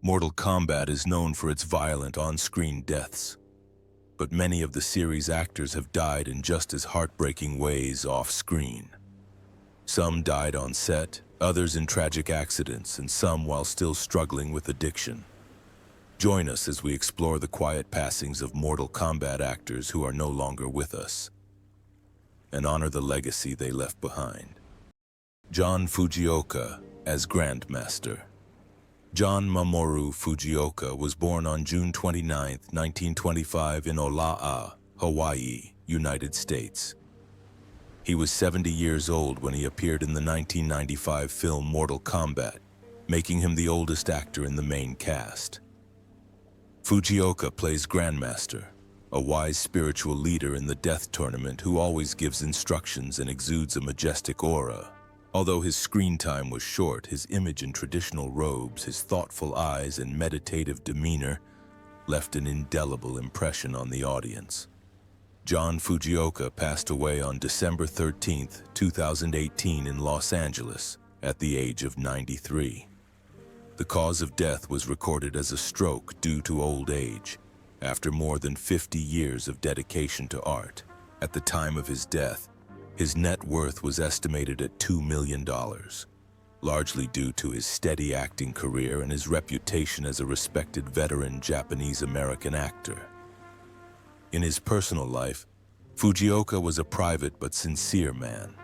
Mortal Kombat is known for its violent on-screen deaths, but many of the series' actors have died in just as heartbreaking ways off-screen. Some died on set, others in tragic accidents, and some while still struggling with addiction. Join us as we explore the quiet passings of Mortal Kombat actors who are no longer with us, and honor the legacy they left behind. John Fujioka as Grandmaster. John Mamoru Fujioka was born on June 29, 1925 in Ola'a, Hawaii, United States. He was 70 years old when he appeared in the 1995 film Mortal Kombat, making him the oldest actor in the main cast. Fujioka plays Grandmaster, a wise spiritual leader in the death tournament who always gives instructions and exudes a majestic aura. Although his screen time was short, his image in traditional robes, his thoughtful eyes, and meditative demeanor left an indelible impression on the audience. John Fujioka passed away on December 13, 2018 in Los Angeles at the age of 93. The cause of death was recorded as a stroke due to old age, after more than 50 years of dedication to art. At the time of his death, his net worth was estimated at $2 million, largely due to his steady acting career and his reputation as a respected veteran Japanese-American actor. In his personal life, Fujioka was a private but sincere man.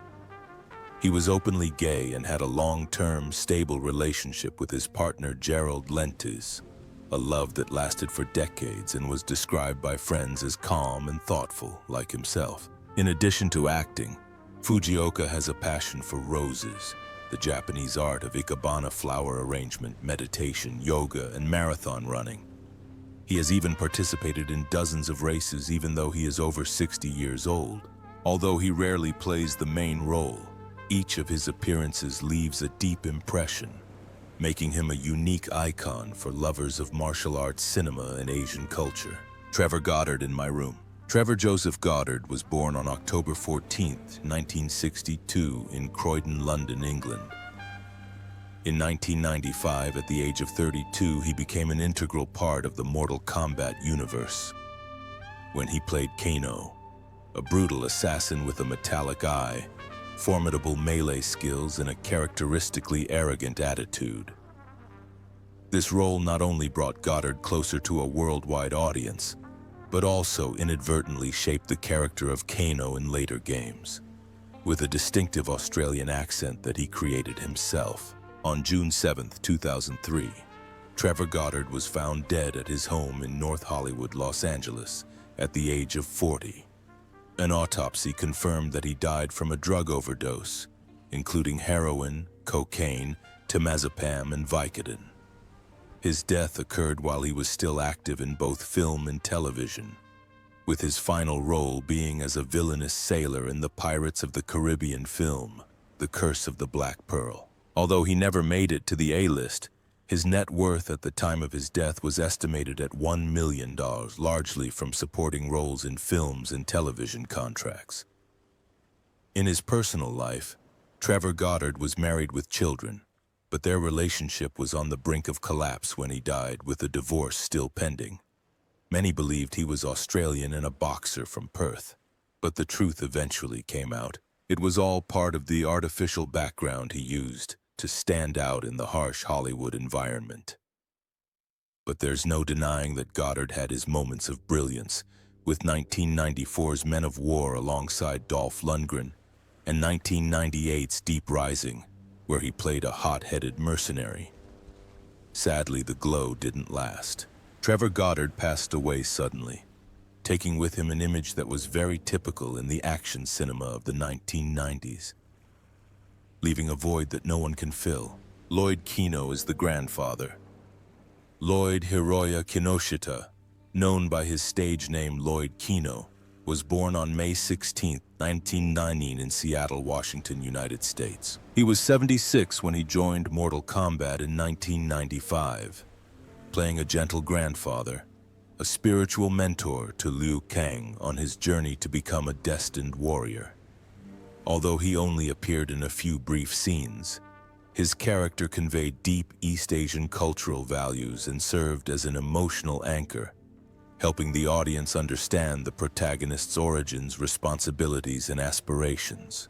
He was openly gay and had a long-term, stable relationship with his partner Gerald Lentes, a love that lasted for decades and was described by friends as calm and thoughtful, like himself. In addition to acting, Fujioka has a passion for roses, the Japanese art of ikebana flower arrangement, meditation, yoga, and marathon running. He has even participated in dozens of races even though he is over 60 years old. Although he rarely plays the main role, each of his appearances leaves a deep impression, making him a unique icon for lovers of martial arts, cinema, and Asian culture. Trevor Goddard in my room. Trevor Joseph Goddard was born on October 14, 1962 in Croydon, London, England. In 1995, at the age of 32, he became an integral part of the Mortal Kombat universe, when he played Kano, a brutal assassin with a metallic eye, formidable melee skills, and a characteristically arrogant attitude. This role not only brought Goddard closer to a worldwide audience, but also inadvertently shaped the character of Kano in later games, with a distinctive Australian accent that he created himself. On June 7, 2003, Trevor Goddard was found dead at his home in North Hollywood, Los Angeles, at the age of 40. An autopsy confirmed that he died from a drug overdose, including heroin, cocaine, temazepam, and Vicodin. His death occurred while he was still active in both film and television, with his final role being as a villainous sailor in the Pirates of the Caribbean film, The Curse of the Black Pearl. Although he never made it to the A-list, his net worth at the time of his death was estimated at $1 million, largely from supporting roles in films and television contracts. In his personal life, Trevor Goddard was married with children, but their relationship was on the brink of collapse when he died, with a divorce still pending. Many believed he was Australian and a boxer from Perth, but the truth eventually came out. It was all part of the artificial background he used to stand out in the harsh Hollywood environment. But there's no denying that Goddard had his moments of brilliance, with 1994's Men of War alongside Dolph Lundgren, and 1998's Deep Rising, where he played a hot-headed mercenary. Sadly, the glow didn't last. Trevor Goddard passed away suddenly, taking with him an image that was very typical in the action cinema of the 1990s, leaving a void that no one can fill. Lloyd Kino is the grandfather. Lloyd Hiroya Kinoshita, known by his stage name Lloyd Kino, was born on May 16, 1919 in Seattle, Washington, United States. He was 76 when he joined Mortal Kombat in 1995, playing a gentle grandfather, a spiritual mentor to Liu Kang on his journey to become a destined warrior. Although he only appeared in a few brief scenes, His character conveyed deep East Asian cultural values and served as an emotional anchor, helping the audience understand the protagonist's origins, responsibilities, and aspirations.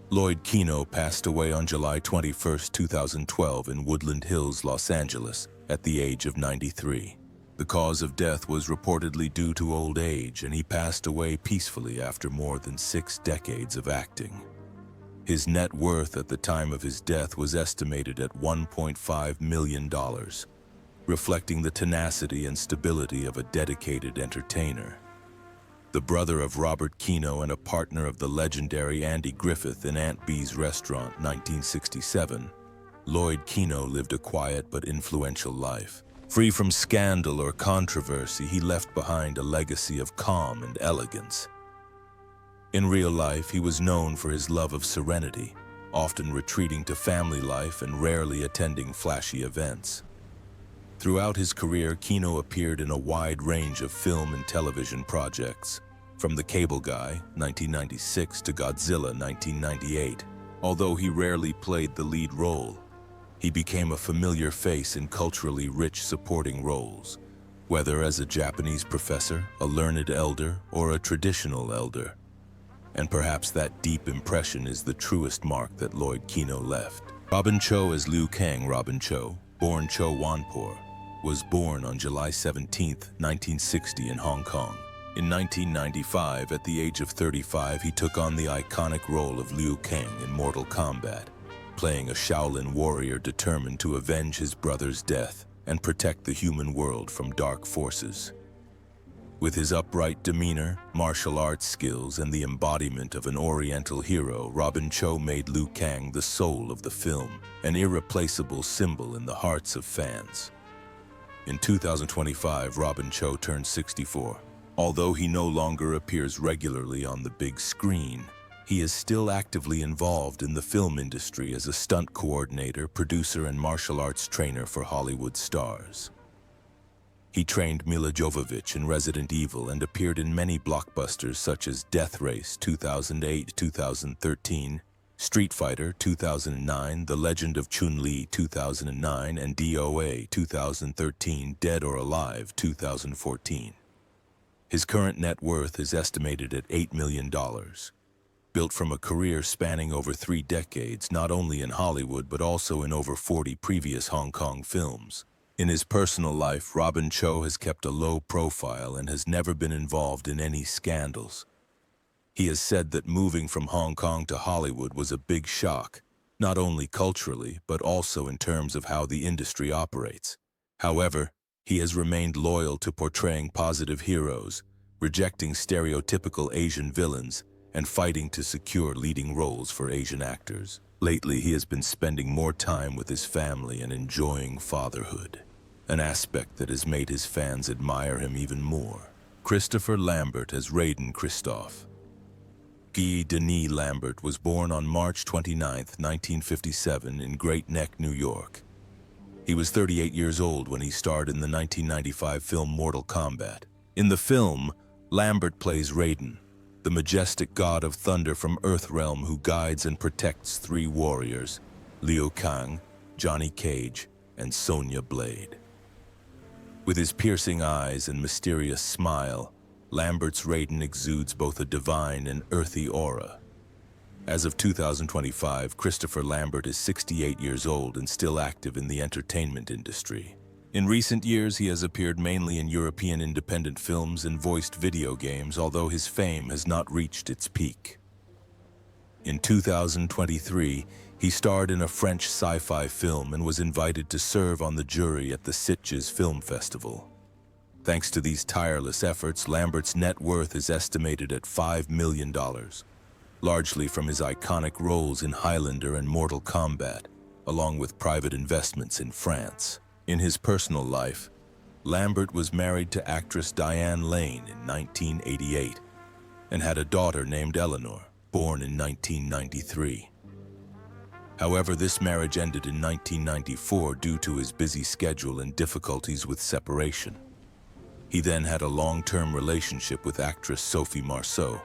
Lloyd Kino passed away on July 21, 2012 in Woodland Hills, Los Angeles, at the age of 93. The cause of death was reportedly due to old age, and he passed away peacefully after more than 6 decades of acting. His net worth at the time of his death was estimated at $1.5 million, reflecting the tenacity and stability of a dedicated entertainer. The brother of Robert Kino and a partner of the legendary Andy Griffith in Aunt Bee's Restaurant, 1967, Lloyd Kino lived a quiet but influential life. Free from scandal or controversy, he left behind a legacy of calm and elegance. In real life, he was known for his love of serenity, often retreating to family life and rarely attending flashy events. Throughout his career, Kino appeared in a wide range of film and television projects, from The Cable Guy, 1996, to Godzilla, 1998. Although he rarely played the lead role, he became a familiar face in culturally rich supporting roles, whether as a Japanese professor, a learned elder, or a traditional elder. And perhaps that deep impression is the truest mark that Lloyd Kino left. Robin Cho as Liu Kang. Robin Cho, born Cho Wanpor, was born on July 17, 1960 in Hong Kong. In 1995, at the age of 35, he took on the iconic role of Liu Kang in Mortal Kombat, playing a Shaolin warrior determined to avenge his brother's death and protect the human world from dark forces. With his upright demeanor, martial arts skills, and the embodiment of an Oriental hero, Robin Cho made Liu Kang the soul of the film, an irreplaceable symbol in the hearts of fans. In 2025, Robin Cho turned 64. Although he no longer appears regularly on the big screen, he is still actively involved in the film industry as a stunt coordinator, producer, and martial arts trainer for Hollywood stars. He trained Mila Jovovich in Resident Evil and appeared in many blockbusters such as Death Race 2008-2013, Street Fighter 2009, The Legend of Chun-Li 2009, and DOA 2013, Dead or Alive 2014. His current net worth is estimated at $8 million. Built from a career spanning over 3 decades, not only in Hollywood but also in over 40 previous Hong Kong films. In his personal life, Robin Cho has kept a low profile and has never been involved in any scandals. He has said that moving from Hong Kong to Hollywood was a big shock, not only culturally, but also in terms of how the industry operates. However, he has remained loyal to portraying positive heroes, rejecting stereotypical Asian villains, and fighting to secure leading roles for Asian actors. Lately, he has been spending more time with his family and enjoying fatherhood, an aspect that has made his fans admire him even more. Christopher Lambert as Raiden Christophe. Guy Denis Lambert was born on March 29, 1957 in Great Neck, New York. He was 38 years old when he starred in the 1995 film Mortal Kombat. In the film, Lambert plays Raiden, the majestic god of thunder from Earthrealm who guides and protects 3 warriors, Liu Kang, Johnny Cage, and Sonya Blade. With his piercing eyes and mysterious smile, Lambert's Raiden exudes both a divine and earthy aura. As of 2025, Christopher Lambert is 68 years old and still active in the entertainment industry. In recent years, he has appeared mainly in European independent films and voiced video games, although his fame has not reached its peak. In 2023, he starred in a French sci-fi film and was invited to serve on the jury at the Sitges Film Festival. Thanks to these tireless efforts, Lambert's net worth is estimated at $5 million, largely from his iconic roles in Highlander and Mortal Kombat, along with private investments in France. In his personal life, Lambert was married to actress Diane Lane in 1988 and had a daughter named Eleanor, born in 1993. However, this marriage ended in 1994 due to his busy schedule and difficulties with separation. He then had a long-term relationship with actress Sophie Marceau,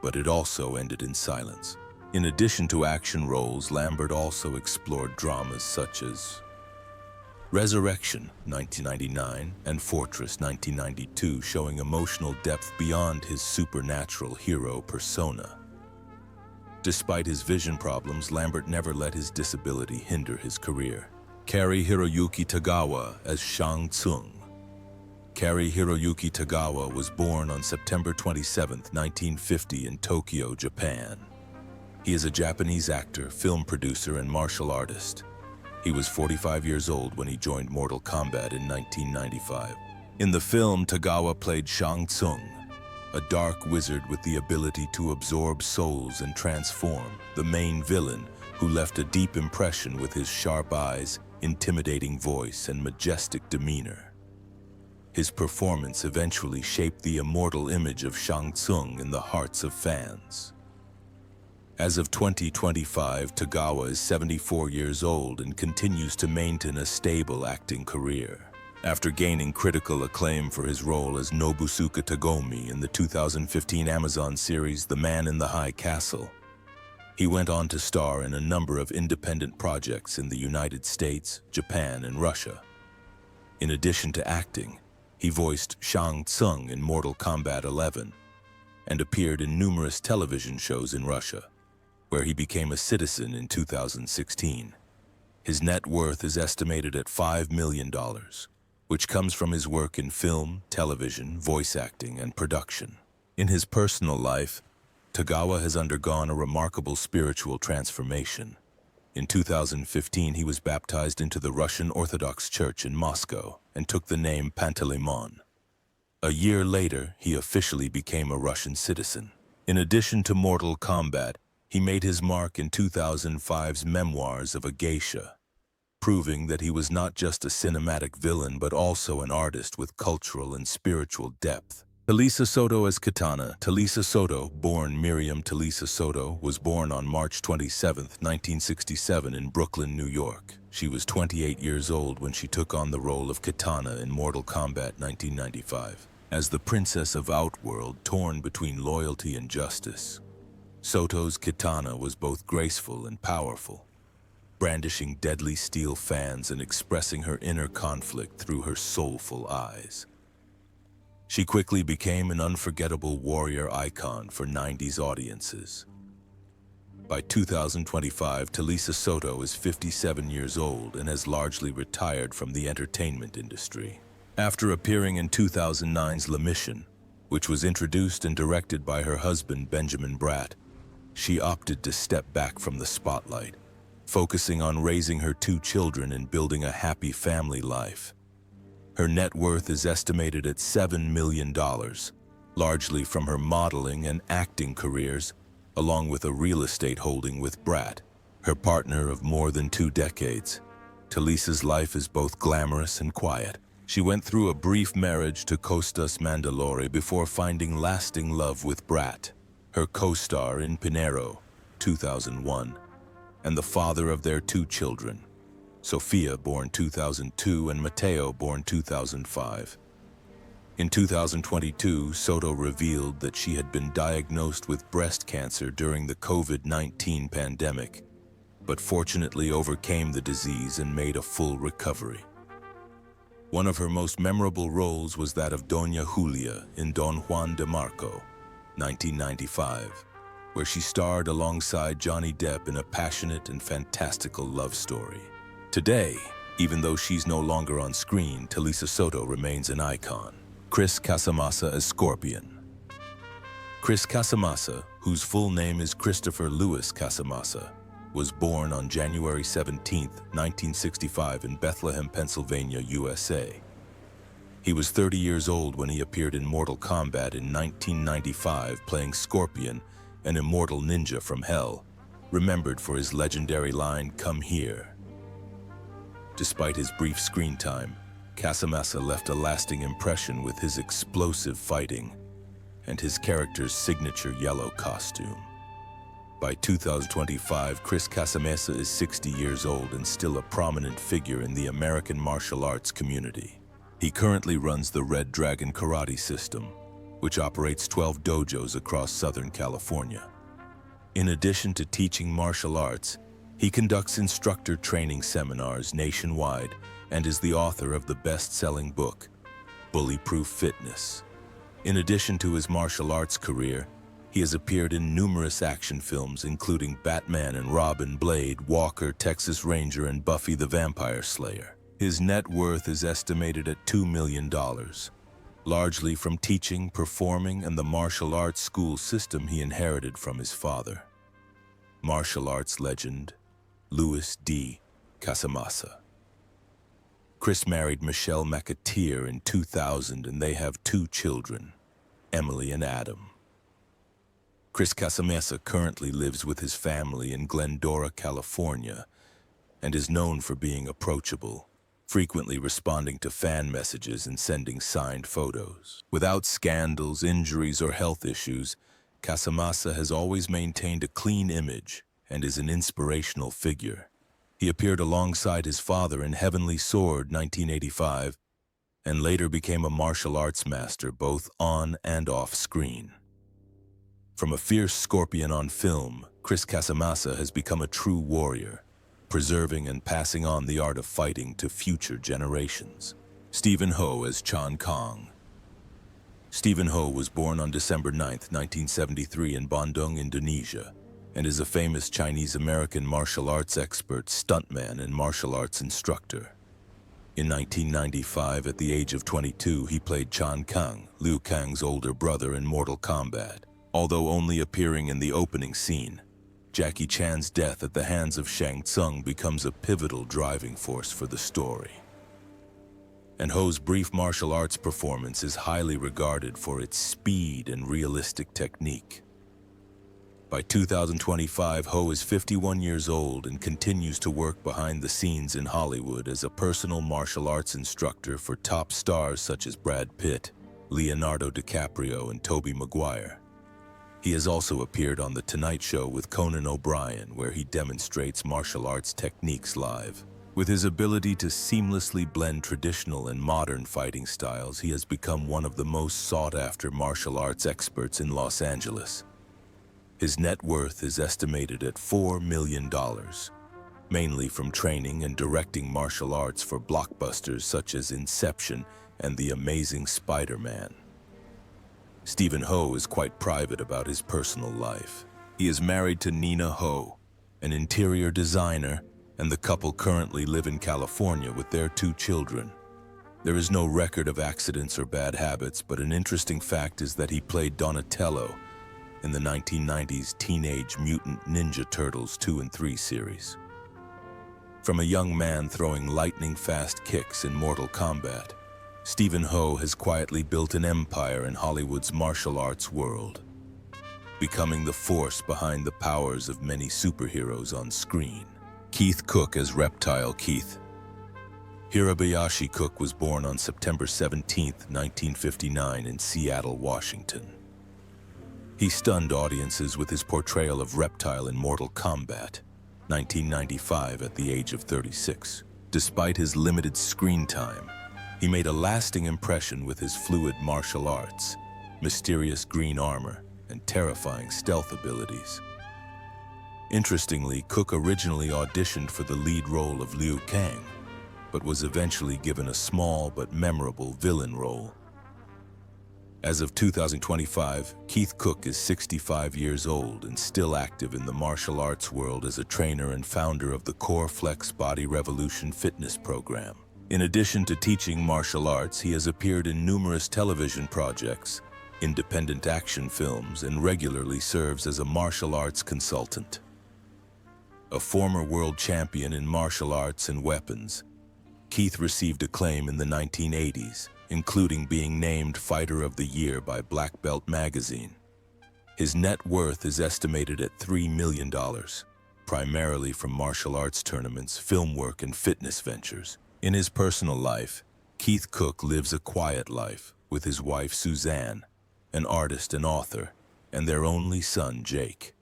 but it also ended in silence. In addition to action roles, Lambert also explored dramas such as Resurrection, 1999, and Fortress, 1992, showing emotional depth beyond his supernatural hero persona. Despite his vision problems, Lambert never let his disability hinder his career. Kari Hiroyuki Tagawa as Shang Tsung. Kari Hiroyuki Tagawa was born on September 27, 1950 in Tokyo, Japan. He is a Japanese actor, film producer, and martial artist. He was 45 years old when he joined Mortal Kombat in 1995. In the film, Tagawa played Shang Tsung, a dark wizard with the ability to absorb souls and transform, the main villain who left a deep impression with his sharp eyes, intimidating voice, and majestic demeanor. His performance eventually shaped the immortal image of Shang Tsung in the hearts of fans. As of 2025, Tagawa is 74 years old and continues to maintain a stable acting career. After gaining critical acclaim for his role as Nobusuke Tagomi in the 2015 Amazon series The Man in the High Castle, he went on to star in a number of independent projects in the United States, Japan, and Russia. In addition to acting, he voiced Shang Tsung in Mortal Kombat 11 and appeared in numerous television shows in Russia, where he became a citizen in 2016. His net worth is estimated at $5 million, which comes from his work in film, television, voice acting, and production. In his personal life, Tagawa has undergone a remarkable spiritual transformation. In 2015, he was baptized into the Russian Orthodox Church in Moscow and took the name Panteleimon. A year later, he officially became a Russian citizen. In addition to Mortal Kombat, he made his mark in 2005's Memoirs of a Geisha, proving that he was not just a cinematic villain but also an artist with cultural and spiritual depth. Talisa Soto as Kitana. Talisa Soto, born Miriam Talisa Soto, was born on March 27, 1967 in Brooklyn, New York. She was 28 years old when she took on the role of Kitana in Mortal Kombat 1995. As the princess of Outworld, torn between loyalty and justice, Soto's Kitana was both graceful and powerful, brandishing deadly steel fans and expressing her inner conflict through her soulful eyes. She quickly became an unforgettable warrior icon for 90s audiences. By 2025, Talisa Soto is 57 years old and has largely retired from the entertainment industry. After appearing in 2009's La Mission, which was introduced and directed by her husband Benjamin Bratt, she opted to step back from the spotlight, focusing on raising her 2 children and building a happy family life. Her net worth is estimated at $7 million, largely from her modeling and acting careers, along with a real estate holding with Bratt, her partner of more than 2 decades. Talisa's life is both glamorous and quiet. She went through a brief marriage to Costas Mandalore before finding lasting love with Bratt, her co-star in Pinero, 2001, and the father of their 2 children, Sofia, born 2002, and Matteo, born 2005. In 2022, Soto revealed that she had been diagnosed with breast cancer during the COVID-19 pandemic, but fortunately overcame the disease and made a full recovery. One of her most memorable roles was that of Doña Julia in Don Juan de Marco, 1995, where she starred alongside Johnny Depp in a passionate and fantastical love story. Today, even though she's no longer on screen, Talisa Soto remains an icon. Chris Casamassa as Scorpion. Chris Casamassa, whose full name is Christopher Louis Casamassa, was born on January 17, 1965 in Bethlehem, Pennsylvania, USA. He was 30 years old when he appeared in Mortal Kombat in 1995, playing Scorpion, an immortal ninja from Hell, remembered for his legendary line, "Come here." Despite his brief screen time, Casamassa left a lasting impression with his explosive fighting and his character's signature yellow costume. By 2025, Chris Casamassa is 60 years old and still a prominent figure in the American martial arts community. He currently runs the Red Dragon Karate System, which operates 12 dojos across Southern California. In addition to teaching martial arts, he conducts instructor training seminars nationwide and is the author of the best-selling book, Bullyproof Fitness. In addition to his martial arts career, he has appeared in numerous action films including Batman and Robin, Blade, Walker, Texas Ranger, and Buffy the Vampire Slayer. His net worth is estimated at $2 million, largely from teaching, performing, and the martial arts school system he inherited from his father. Martial arts legend, Louis D. Casamassa. Chris married Michelle McAteer in 2000 and they have 2 children, Emily and Adam. Chris Casamassa currently lives with his family in Glendora, California, and is known for being approachable, frequently responding to fan messages and sending signed photos. Without scandals, injuries, or health issues, Casamassa has always maintained a clean image and is an inspirational figure. He appeared alongside his father in Heavenly Sword 1985 and later became a martial arts master both on and off screen. From a fierce scorpion on film, Chris Casamassa has become a true warrior, preserving and passing on the art of fighting to future generations. Stephen Ho as Chan Kong. Stephen Ho was born on December 9, 1973 in Bandung, Indonesia, and is a famous Chinese-American martial arts expert, stuntman, and martial arts instructor. In 1995, at the age of 22, he played Chan Kang, Liu Kang's older brother in Mortal Kombat. Although only appearing in the opening scene, Jackie Chan's death at the hands of Shang Tsung becomes a pivotal driving force for the story. And Ho's brief martial arts performance is highly regarded for its speed and realistic technique. By 2025, Ho is 51 years old and continues to work behind the scenes in Hollywood as a personal martial arts instructor for top stars such as Brad Pitt, Leonardo DiCaprio, and Tobey Maguire. He has also appeared on The Tonight Show with Conan O'Brien, where he demonstrates martial arts techniques live. With his ability to seamlessly blend traditional and modern fighting styles, he has become one of the most sought-after martial arts experts in Los Angeles. His net worth is estimated at $4 million, mainly from training and directing martial arts for blockbusters such as Inception and The Amazing Spider-Man. Stephen Ho is quite private about his personal life. He is married to Nina Ho, an interior designer, and the couple currently live in California with their 2 children. There is no record of accidents or bad habits, but an interesting fact is that he played Donatello in the 1990s Teenage Mutant Ninja Turtles 2 and 3 series. From a young man throwing lightning-fast kicks in Mortal Kombat, Stephen Ho has quietly built an empire in Hollywood's martial arts world, becoming the force behind the powers of many superheroes on screen. Keith Cook as Reptile Keith. Hirabayashi Cook was born on September 17, 1959 in Seattle, Washington. He stunned audiences with his portrayal of Reptile in Mortal Kombat 1995 at the age of 36. Despite his limited screen time, he made a lasting impression with his fluid martial arts, mysterious green armor, and terrifying stealth abilities. Interestingly, Cook originally auditioned for the lead role of Liu Kang, but was eventually given a small but memorable villain role. As of 2025, Keith Cook is 65 years old and still active in the martial arts world as a trainer and founder of the Core Flex Body Revolution fitness program. In addition to teaching martial arts, he has appeared in numerous television projects, independent action films, and regularly serves as a martial arts consultant. A former world champion in martial arts and weapons, Keith received acclaim in the 1980s, including being named Fighter of the Year by Black Belt magazine. His net worth is estimated at $3 million, primarily from martial arts tournaments, film work, and fitness ventures. In his personal life, Keith Cook lives a quiet life with his wife Suzanne, an artist and author, and their only son Jake.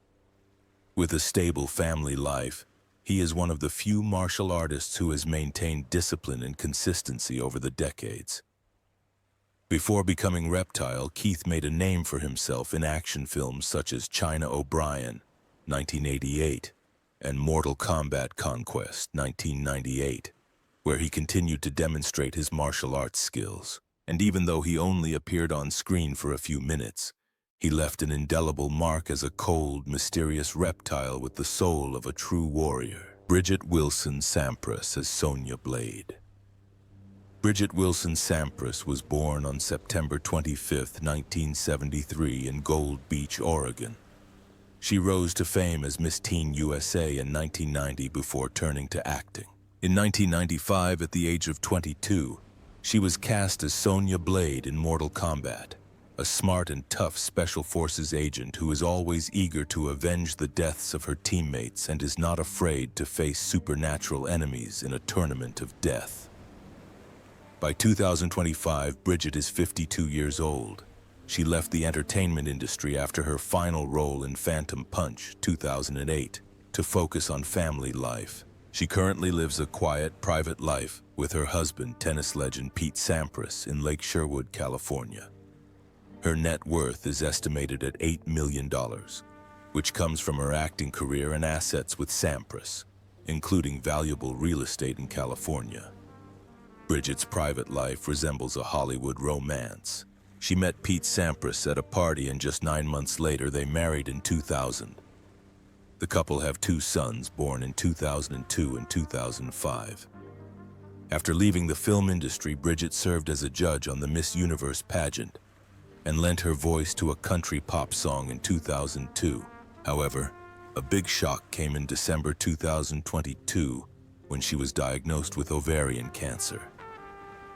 With a stable family life, he is one of the few martial artists who has maintained discipline and consistency over the decades. Before becoming Reptile, Keith made a name for himself in action films such as China O'Brien, 1988, and Mortal Kombat Conquest, 1998, where he continued to demonstrate his martial arts skills. And even though he only appeared on screen for a few minutes, he left an indelible mark as a cold, mysterious reptile with the soul of a true warrior. Bridget Wilson Sampras as Sonya Blade. Bridget Wilson Sampras was born on September 25, 1973 in Gold Beach, Oregon. She rose to fame as Miss Teen USA in 1990 before turning to acting. In 1995, at the age of 22, she was cast as Sonya Blade in Mortal Kombat, a smart and tough Special Forces agent who is always eager to avenge the deaths of her teammates and is not afraid to face supernatural enemies in a tournament of death. By 2025, Bridget is 52 years old. She left the entertainment industry after her final role in Phantom Punch, 2008, to focus on family life. She currently lives a quiet, private life with her husband, tennis legend Pete Sampras, in Lake Sherwood, California. Her net worth is estimated at $8 million, which comes from her acting career and assets with Sampras, including valuable real estate in California. Bridget's private life resembles a Hollywood romance. She met Pete Sampras at a party, and just 9 months later they married in 2000. The couple have 2 sons born in 2002 and 2005. After leaving the film industry, Bridget served as a judge on the Miss Universe pageant and lent her voice to a country pop song in 2002. However, a big shock came in December 2022 when she was diagnosed with ovarian cancer.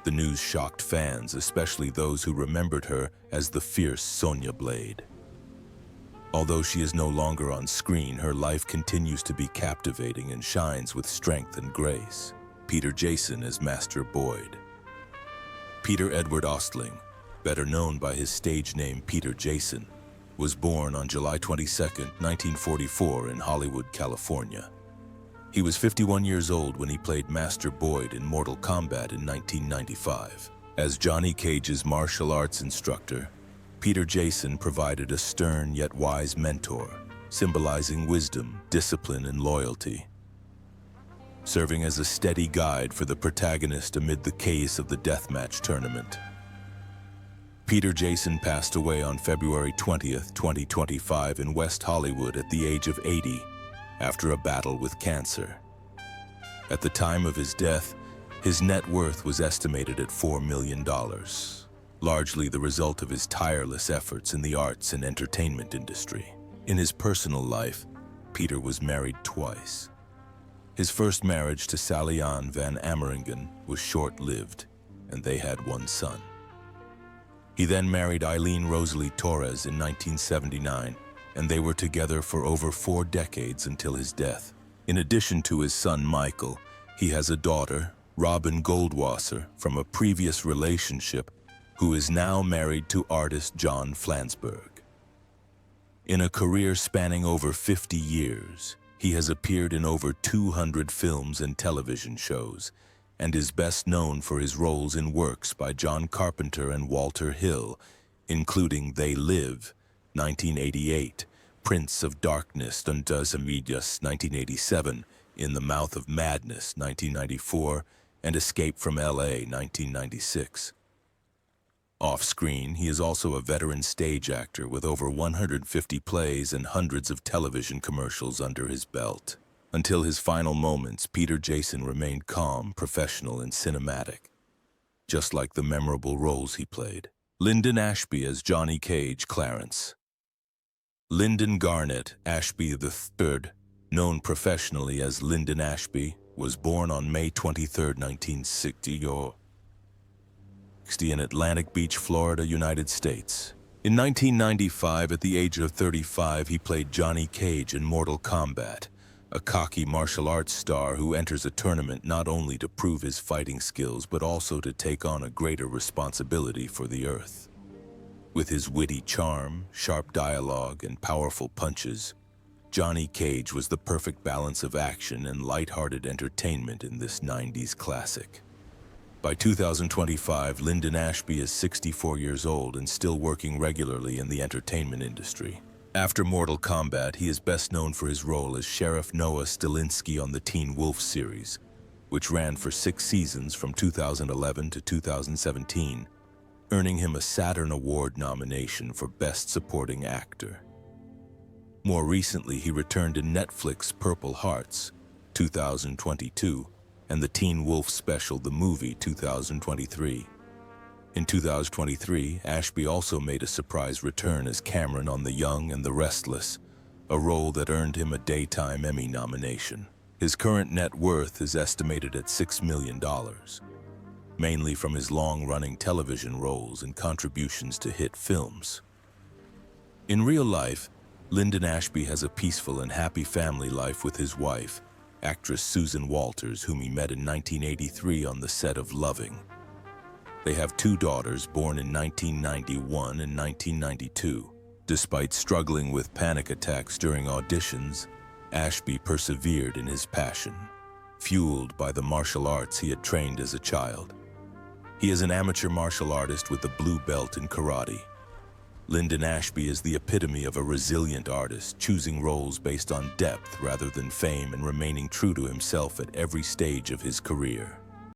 The news shocked fans, especially those who remembered her as the fierce Sonya Blade. Although she is no longer on screen, her life continues to be captivating and shines with strength and grace. Peter Jason as Master Boyd. Peter Edward Ostling, better known by his stage name Peter Jason, was born on July 22, 1944 in Hollywood, California. He was 51 years old when he played Master Boyd in Mortal Kombat in 1995. As Johnny Cage's martial arts instructor, Peter Jason provided a stern yet wise mentor, symbolizing wisdom, discipline, and loyalty. Serving as a steady guide for the protagonist amid the chaos of the deathmatch tournament. Peter Jason passed away on February 20, 2025 in West Hollywood at the age of 80 after a battle with cancer. At the time of his death, his net worth was estimated at $4 million, largely the result of his tireless efforts in the arts and entertainment industry. In his personal life, Peter was married twice. His first marriage to Sally Ann Van Ameringen was short-lived, and they had 1 son. He then married Eileen Rosalie Torres in 1979, and they were together for over 4 decades until his death. In addition to his son Michael, he has a daughter, Robin Goldwasser, from a previous relationship, who is now married to artist John Flansburgh. In a career spanning over 50 years, he has appeared in over 200 films and television shows, and is best known for his roles in works by John Carpenter and Walter Hill, including They Live, 1988, Prince of Darkness und das Medias, 1987, In the Mouth of Madness, 1994, and Escape from L.A., 1996. Off-screen, he is also a veteran stage actor with over 150 plays and hundreds of television commercials under his belt. Until his final moments, Peter Jason remained calm, professional, and cinematic, just like the memorable roles he played. Lyndon Ashby as Johnny Cage Clarence. Lyndon Garnett Ashby III, known professionally as Lyndon Ashby, was born on May 23, 1960 in Atlantic Beach, Florida, United States. In 1995, at the age of 35, he played Johnny Cage in Mortal Kombat, a cocky martial arts star who enters a tournament not only to prove his fighting skills but also to take on a greater responsibility for the Earth. With his witty charm, sharp dialogue, and powerful punches, Johnny Cage was the perfect balance of action and lighthearted entertainment in this 90s classic. By 2025, Lyndon Ashby is 64 years old and still working regularly in the entertainment industry. After Mortal Kombat, he is best known for his role as Sheriff Noah Stilinski on the Teen Wolf series, which ran for 6 seasons from 2011 to 2017, earning him a Saturn Award nomination for Best Supporting Actor. More recently, he returned in Netflix Purple Hearts, 2022, and the Teen Wolf special The Movie 2023. In 2023, Ashby also made a surprise return as Cameron on The Young and the Restless, a role that earned him a Daytime Emmy nomination. His current net worth is estimated at $6 million, mainly from his long-running television roles and contributions to hit films. In real life, Lyndon Ashby has a peaceful and happy family life with his wife, actress Susan Walters, whom he met in 1983 on the set of Loving. They have 2 daughters born in 1991 and 1992. Despite struggling with panic attacks during auditions, Ashby persevered in his passion, fueled by the martial arts he had trained as a child. He is an amateur martial artist with a blue belt in karate. Lyndon Ashby is the epitome of a resilient artist, choosing roles based on depth rather than fame and remaining true to himself at every stage of his career.